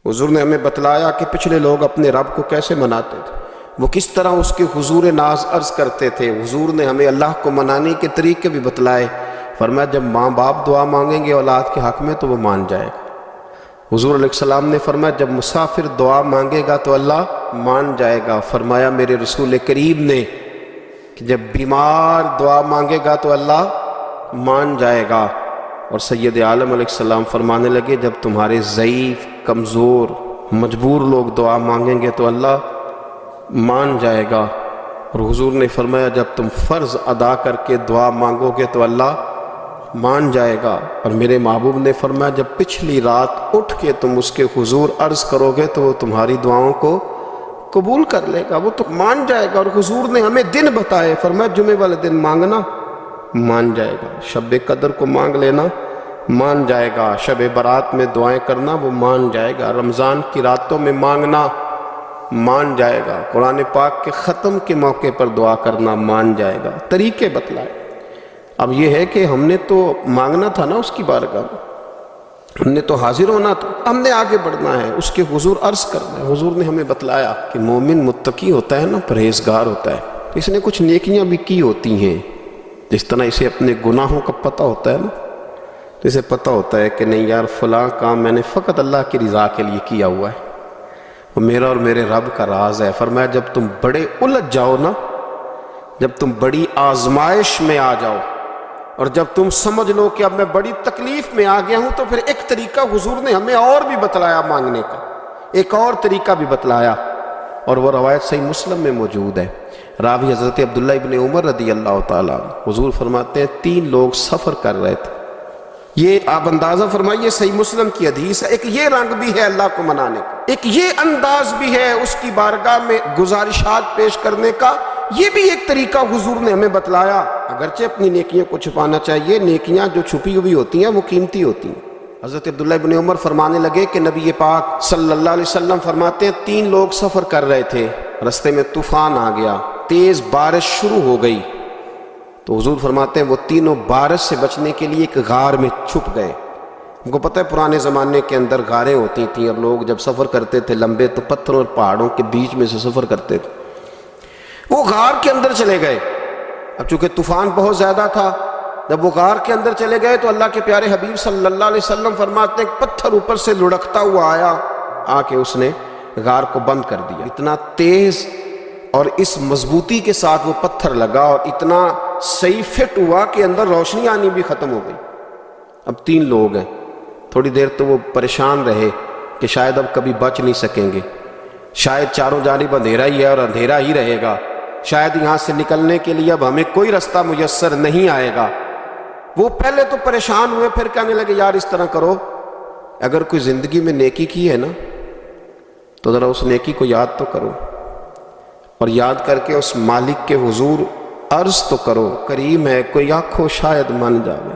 حضور نے ہمیں بتلایا کہ پچھلے لوگ اپنے رب کو کیسے مناتے تھے، وہ کس طرح اس کے حضور ناز عرض کرتے تھے۔ حضور نے ہمیں اللہ کو منانے کے طریقے بھی بتلائے۔ فرمایا جب ماں باپ دعا مانگیں گے اولاد کے حق میں تو وہ مان جائے گا۔ حضور علیہ السلام نے فرمایا جب مسافر دعا مانگے گا تو اللہ مان جائے گا۔ فرمایا میرے رسول کریم نے کہ جب بیمار دعا مانگے گا تو اللہ مان جائے گا۔ اور سید عالم علیہ السلام فرمانے لگے جب تمہارے ضعیف، کمزور، مجبور لوگ دعا مانگیں گے تو اللہ مان جائے گا۔ اور حضور نے فرمایا جب تم فرض ادا کر کے دعا مانگو گے تو اللہ مان جائے گا۔ اور میرے محبوب نے فرمایا جب پچھلی رات اٹھ کے تم اس کے حضور عرض کرو گے تو وہ تمہاری دعاؤں کو قبول کر لے گا، وہ تو مان جائے گا۔ اور حضور نے ہمیں دن بتائے، فرمایا جمعے والے دن مانگنا مان جائے گا، شب قدر کو مانگ لینا مان جائے گا، شب برات میں دعائیں کرنا وہ مان جائے گا، رمضان کی راتوں میں مانگنا مان جائے گا، قرآن پاک کے ختم کے موقع پر دعا کرنا مان جائے گا۔ طریقے بتلائے۔ اب یہ ہے کہ ہم نے تو مانگنا تھا نا اس کی بارگاہ میں، ہم نے تو حاضر ہونا تھا، ہم نے آگے بڑھنا ہے، اس کے حضور عرض کرنا ہے۔ حضور نے ہمیں بتلایا کہ مومن متقی ہوتا ہے نا، پرہیزگار ہوتا ہے، اس نے کچھ نیکیاں بھی کی ہوتی ہیں، جس طرح اسے اپنے گناہوں کا پتہ ہوتا ہے نا، تو اسے پتہ ہوتا ہے کہ نہیں یار فلاں کام میں نے فقط اللہ کی رضا کے لیے کیا ہوا ہے، وہ میرا اور میرے رب کا راز ہے۔ فرمایا جب تم بڑے الجھ جاؤ نا، جب تم بڑی آزمائش میں آ جاؤ اور جب تم سمجھ لو کہ اب میں بڑی تکلیف میں آ گیا ہوں، تو پھر ایک طریقہ حضور نے ہمیں اور بھی بتلایا مانگنے کا، ایک اور طریقہ بھی بتلایا، اور وہ روایت صحیح مسلم میں موجود ہے۔ راوی حضرت عبداللہ ابن عمر رضی اللہ تعالیٰ عنہ، حضور فرماتے ہیں 3 لوگ سفر کر رہے تھے، یہ آپ اندازہ فرمائیے صحیح مسلم کی حدیث ہے، ایک یہ رنگ بھی ہے اللہ کو منانے کا، ایک یہ انداز بھی ہے اس کی بارگاہ میں گزارشات پیش کرنے کا، یہ بھی ایک طریقہ حضور نے ہمیں بتلایا۔ اگرچہ اپنی نیکیوں کو چھپانا چاہیے، نیکیاں جو چھپی ہوئی ہوتی ہیں وہ قیمتی ہوتی ہیں۔ حضرت عبداللہ ابن عمر فرمانے لگے کہ نبی پاک صلی اللہ علیہ وسلم فرماتے ہیں 3 لوگ سفر کر رہے تھے، رستے میں طوفان آ گیا، تیز بارش شروع ہو گئی، تو حضور فرماتے ہیں وہ تینوں بارش سے بچنے کے لیے ایک غار میں چھپ گئے۔ ان کو پتہ ہے پرانے زمانے کے اندر غاریں ہوتی تھیں، اور لوگ جب سفر کرتے تھے لمبے تو پتھروں اور پہاڑوں کے بیچ میں سے سفر کرتے تھے، وہ غار کے اندر چلے گئے۔ اب چونکہ طوفان بہت زیادہ تھا، جب وہ غار کے اندر چلے گئے تو اللہ کے پیارے حبیب صلی اللہ علیہ وسلم فرماتے ہیں پتھر اوپر سے لڑکتا ہوا آیا، آ کے اس نے غار کو بند کر دیا۔ اتنا تیز اور اس مضبوطی کے ساتھ وہ پتھر لگا اور اتنا صحیح فٹ ہوا کہ اندر روشنی آنی بھی ختم ہو گئی۔ اب 3 لوگ ہیں، تھوڑی دیر تو وہ پریشان رہے کہ شاید اب کبھی بچ نہیں سکیں گے، شاید چاروں جانب اندھیرا ہی ہے اور اندھیرا ہی رہے گا، شاید یہاں سے نکلنے کے لیے اب ہمیں کوئی رستہ میسر نہیں آئے گا۔ وہ پہلے تو پریشان ہوئے، پھر کہنے لگے یار اس طرح کرو، اگر کوئی زندگی میں نیکی کی ہے نا تو ذرا اس نیکی کو یاد تو کرو، اور یاد کر کے اس مالک کے حضور عرض تو کرو، کریم ہے کوئی آنکھوں شاید من جاوے،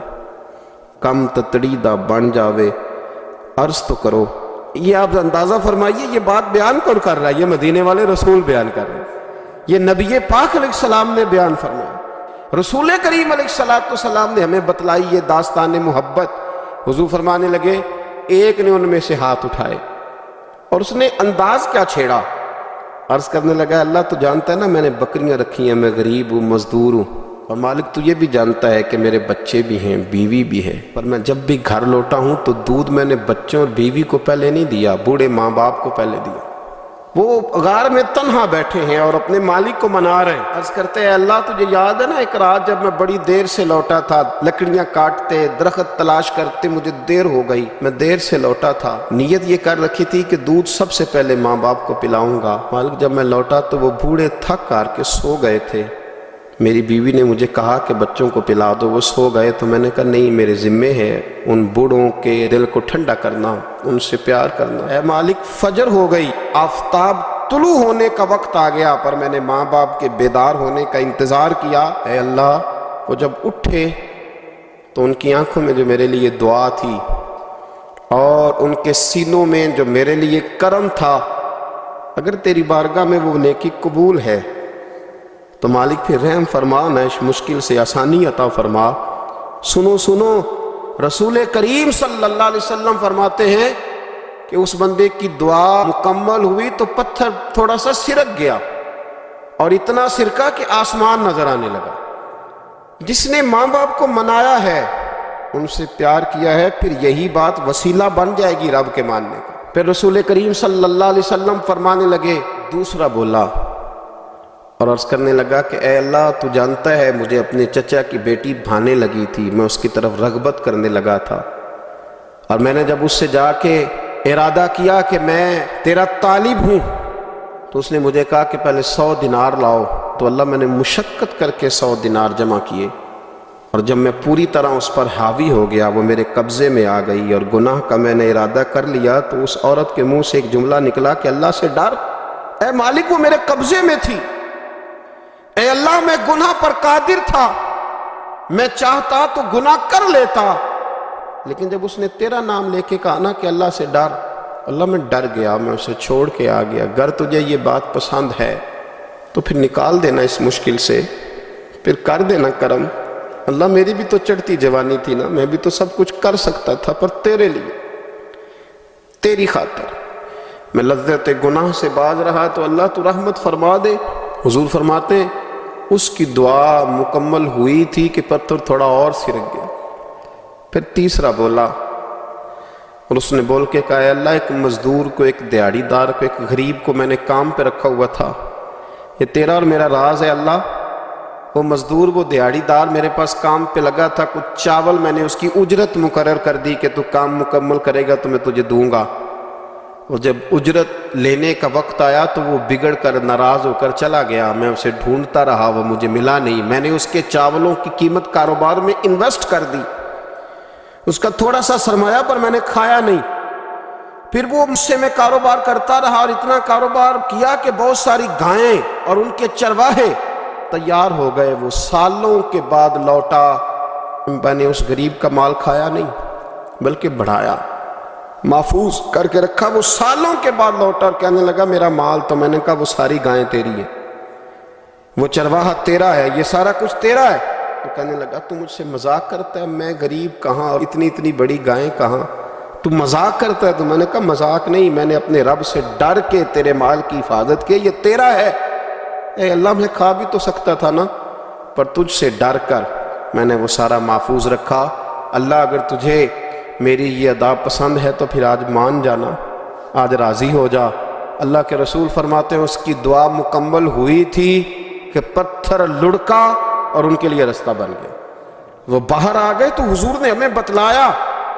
کم تتڑی دا بن جاوے، عرض تو کرو۔ یہ آپ اندازہ فرمائیے یہ بات بیان کون کر رہا ہے؟ یہ مدینے والے رسول بیان کر رہے ہیں، یہ نبی پاک علیہ السلام نے بیان فرمایا، رسول کریم علیہ السلام نے ہمیں بتلائی یہ داستان محبت۔ حضور فرمانے لگے ایک نے ان میں سے ہاتھ اٹھائے اور اس نے انداز کیا چھیڑا، عرض کرنے لگا اللہ تو جانتا ہے نا میں نے بکریاں رکھی ہیں، میں غریب ہوں، مزدور ہوں، اور مالک تو یہ بھی جانتا ہے کہ میرے بچے بھی ہیں، بیوی بھی ہے، پر میں جب بھی گھر لوٹا ہوں تو دودھ میں نے بچوں اور بیوی کو پہلے نہیں دیا، بوڑھے ماں باپ کو پہلے دیا۔ وہ غار میں تنہا بیٹھے ہیں اور اپنے مالک کو منا رہے ہیں، عرض کرتے ہیں اللہ تجھے یاد ہے نا ایک رات جب میں بڑی دیر سے لوٹا تھا، لکڑیاں کاٹتے درخت تلاش کرتے مجھے دیر ہو گئی، میں دیر سے لوٹا تھا، نیت یہ کر رکھی تھی کہ دودھ سب سے پہلے ماں باپ کو پلاؤں گا، مالک جب میں لوٹا تو وہ بوڑھے تھک کر کے سو گئے تھے، میری بیوی نے مجھے کہا کہ بچوں کو پلا دو، وہ سو گئے، تو میں نے کہا نہیں میرے ذمے ہے ان بوڑھوں کے دل کو ٹھنڈا کرنا، ان سے پیار کرنا۔ اے مالک فجر ہو گئی، آفتاب طلوع ہونے کا وقت آ گیا، پر میں نے ماں باپ کے بیدار ہونے کا انتظار کیا۔ اے اللہ وہ جب اٹھے تو ان کی آنکھوں میں جو میرے لیے دعا تھی اور ان کے سینوں میں جو میرے لیے کرم تھا، اگر تیری بارگاہ میں وہ نیکی قبول ہے تو مالک پھر رحم فرما، نہ اس مشکل سے آسانی عطا فرما۔ سنو سنو، رسول کریم صلی اللہ علیہ وسلم فرماتے ہیں کہ اس بندے کی دعا مکمل ہوئی تو پتھر تھوڑا سا سرک گیا، اور اتنا سرکا کہ آسمان نظر آنے لگا۔ جس نے ماں باپ کو منایا ہے، ان سے پیار کیا ہے، پھر یہی بات وسیلہ بن جائے گی رب کے ماننے کا۔ پھر رسول کریم صلی اللہ علیہ وسلم فرمانے لگے، دوسرا بولا اور عرض کرنے لگا کہ اے اللہ، تو جانتا ہے مجھے اپنے چچا کی بیٹی بھانے لگی تھی، میں اس کی طرف رغبت کرنے لگا تھا، اور میں نے جب اس سے جا کے ارادہ کیا کہ میں تیرا طالب ہوں، تو اس نے مجھے کہا کہ پہلے 100 دینار لاؤ۔ تو اللہ میں نے مشقت کر کے 100 دینار جمع کیے، اور جب میں پوری طرح اس پر حاوی ہو گیا، وہ میرے قبضے میں آ گئی اور گناہ کا میں نے ارادہ کر لیا، تو اس عورت کے منہ سے ایک جملہ نکلا کہ اللہ سے ڈر، اے مالک وہ میرے قبضے میں تھی، اے اللہ میں گناہ پر قادر تھا، میں چاہتا تو گناہ کر لیتا، لیکن جب اس نے تیرا نام لے کے کہا نا کہ اللہ سے ڈر، اللہ میں ڈر گیا، میں اسے چھوڑ کے آ گیا۔ اگر تجھے یہ بات پسند ہے تو پھر نکال دینا اس مشکل سے، پھر کر دینا کرم۔ اللہ میری بھی تو چڑھتی جوانی تھی نا، میں بھی تو سب کچھ کر سکتا تھا، پر تیرے لیے، تیری خاطر میں لذت گناہ سے باز رہا، تو اللہ تو رحمت فرما دے۔ حضور فرماتے ہیں اس کی دعا مکمل ہوئی تھی کہ پتھر تھوڑا اور سرک گیا۔ پھر تیسرا بولا، اور اس نے بول کے کہا اے اللہ، ایک مزدور کو، ایک دیہڑی دار کو، ایک غریب کو میں نے کام پہ رکھا ہوا تھا، یہ تیرا اور میرا راز ہے اللہ۔ وہ مزدور، وہ دیہڑی دار میرے پاس کام پہ لگا تھا، کچھ چاول میں نے اس کی اجرت مقرر کر دی کہ تو کام مکمل کرے گا تو میں تجھے دوں گا، اور جب اجرت لینے کا وقت آیا تو وہ بگڑ کر ناراض ہو کر چلا گیا، میں اسے ڈھونڈتا رہا، وہ مجھے ملا نہیں، میں نے اس کے چاولوں کی قیمت کاروبار میں انویسٹ کر دی، اس کا تھوڑا سا سرمایہ پر میں نے کھایا نہیں، پھر وہ مجھ سے میں کاروبار کرتا رہا، اور اتنا کاروبار کیا کہ بہت ساری گائیں اور ان کے چرواہے تیار ہو گئے، وہ سالوں کے بعد لوٹا، میں نے اس غریب کا مال کھایا نہیں بلکہ بڑھایا، محفوظ کر کے رکھا، وہ سالوں کے بعد لوٹا اور کہنے لگا میرا مال، تو میں نے کہا وہ ساری گائیں تیری ہیں، وہ چرواہا تیرا ہے، یہ سارا کچھ تیرا ہے۔ تو کہنے لگا تو مجھ سے مذاق کرتا ہے، میں غریب کہاں اور اتنی بڑی گائیں کہاں، تو مذاق کرتا ہے؟ تو میں نے کہا مذاق نہیں، میں نے اپنے رب سے ڈر کے تیرے مال کی حفاظت کی، یہ تیرا ہے۔ اے اللہ میں کھا بھی تو سکتا تھا نا، پر تجھ سے ڈر کر میں نے وہ سارا محفوظ رکھا۔ اللہ اگر تجھے میری یہ ادا پسند ہے تو پھر آج مان جانا، آج راضی ہو جا۔ اللہ کے رسول فرماتے ہیں اس کی دعا مکمل ہوئی تھی کہ پتھر لڑکا اور ان کے لیے رستہ بن گیا، وہ باہر آ گئے۔ تو حضور نے ہمیں بتلایا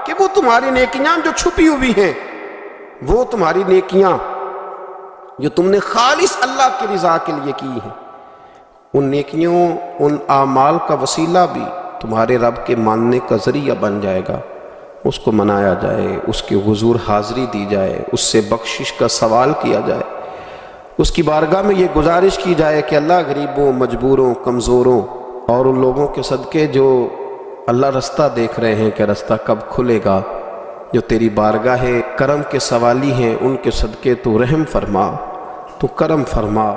کہ وہ تمہاری نیکیاں جو چھپی ہوئی ہیں، وہ تمہاری نیکیاں جو تم نے خالص اللہ کی رضا کے لیے کی ہیں، ان نیکیوں، ان اعمال کا وسیلہ بھی تمہارے رب کے ماننے کا ذریعہ بن جائے گا۔ اس کو منایا جائے، اس کے حضور حاضری دی جائے، اس سے بخشش کا سوال کیا جائے، اس کی بارگاہ میں یہ گزارش کی جائے کہ اللہ غریبوں، مجبوروں، کمزوروں اور ان لوگوں کے صدقے جو اللہ رستہ دیکھ رہے ہیں کہ رستہ کب کھلے گا، جو تیری بارگاہ کرم کے سوالی ہیں، ان کے صدقے تو رحم فرما، تو کرم فرما۔